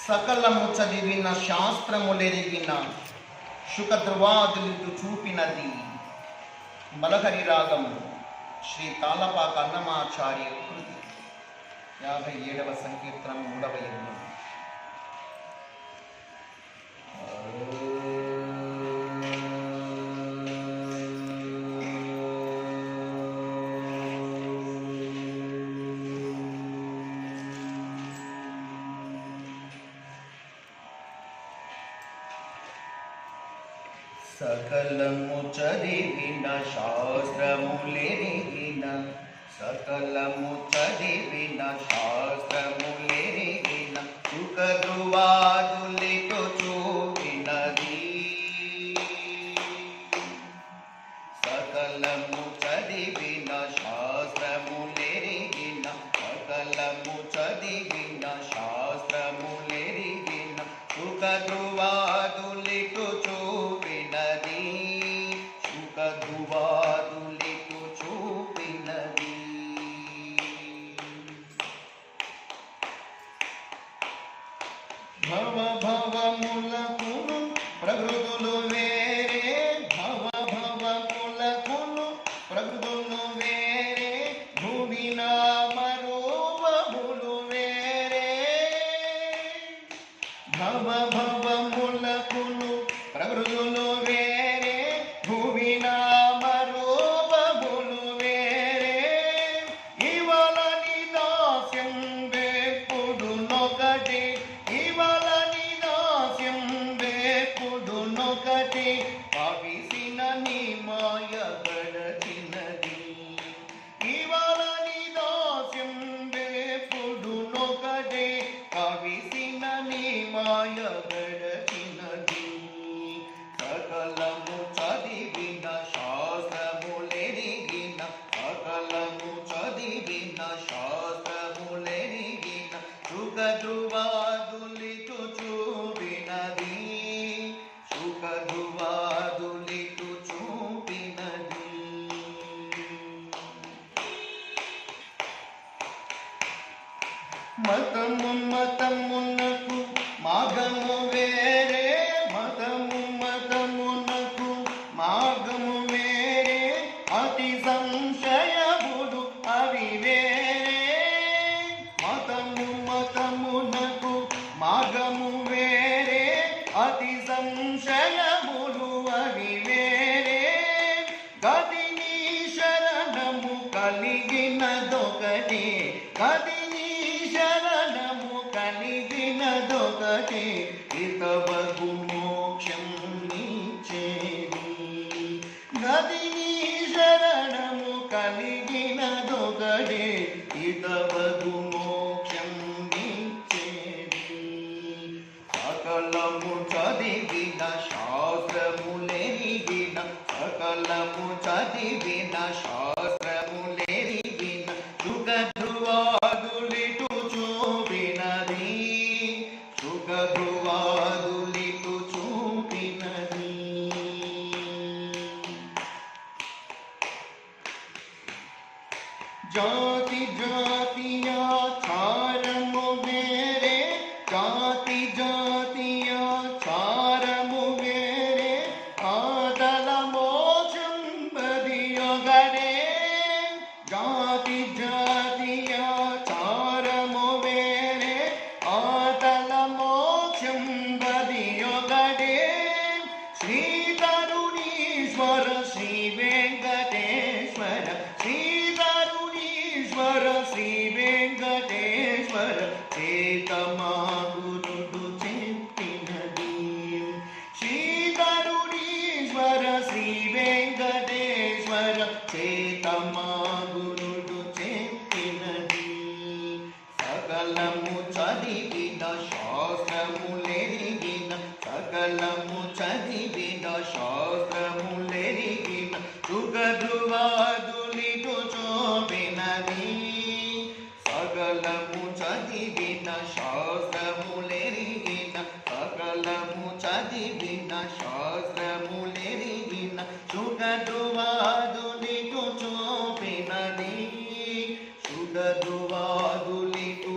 సకలము చదివిన శాస్త్రములెరిగిన శుకధ్రువాదులు చూపినది మలహరి రాగము శ్రీ తాళపాక అన్నమాచార్య కృతి 57వ సంకీర్తనం 3వ యజ్ఞం. సకలము చదివిన శాస్త్రములెరిగిన సకలము చదివిన శాస్త్రములెరిగిన శుకధ్రువాదులితో చూపినది. సకలము చదివిన శాస్త్రములెరిగిన సకలము చదివిన శాస్త్రములెరిగిన శుకధ్రువాదులితో చూపినది. శుకధ్రువాదులితో చూపినది. భవ భవములకును ప్రకృతులు వేరే భవ భవములకును ప్రకృతులు వేరే భూమిన మరూపములు వేరే. భవ భవములకును ప్రకృతులు వేరే భూమిన మరూపములు వేరే. ఇవలని దాస్యం వేపుడునొకటి ఇవలని దాస్యం వేపుడునొకటి కవిసిన నీ మాయ గడచినది. ఇవలని దాస్యం వేపుడునొకటి కవిసిన నీ మాయ గడచినది. సకలము చదివిన శాస్త్రములెరిగిన సకలము చదివిన శాస్త్రములెరిగిన శుకధ్రువాదులితో చూపినది. శుకధ్రువాదులితో చూపినది. మతము మతమునకు మాగము వేరే మతము మతమునకు మాగము వేరే అతి సంశయముడు అవి వేరే. మతము మతమునకు మాగము వేరే అతి సంశయములు అవి వేరే. గదిని శరణము కలిగినదొకటి గదిని శరణము కలిగినదొకటి ఇతవగు మోక్షం నిచ్చేది. గదిని శరణము కలిగినదొకటి ఇతవగు మోక్షం నిచ్చేది. సకలము చదివిన శాస్త్రములెరిగిన సకలము చదివిన శాస్త్రములెరిగిన శుకధ్రువాదులితో చూపినది. శుకధ్రువాదులితో చూపినది. జాతి జాతీయాచారము వేరే జాతి జాతీయాచారము వేరే ఆదల మోక్షం బదియొగడే. జాతి జాతీయాచారము వేరే ఆదల మోక్షం బదియొగడే. శ్రీ తరుణీశ్వర శ్రీ వెంకటేశ్వర శ్రీ తరుణీశ్వర శ్రీ వెంకటేశ్వర చేతమాగురుడు చెప్పినది. శ్రీ తరుణీశ్వర శ్రీ వెంకటేశ్వర చేతమాగురుడు చెప్పినది. సకలము చదివిన శాస్త్రములెరిగిన సకలము చదివిన శాస్త్రములెరిగిన శుకధ్రువాదులితో చూపినది. సకలము చదివిన శాస్త్రములెరిగిన సకలము చదివిన శాస్త్రములెరిగిన శుకధ్రువాదులితో చూపినది. శుకధ్రువాదులితో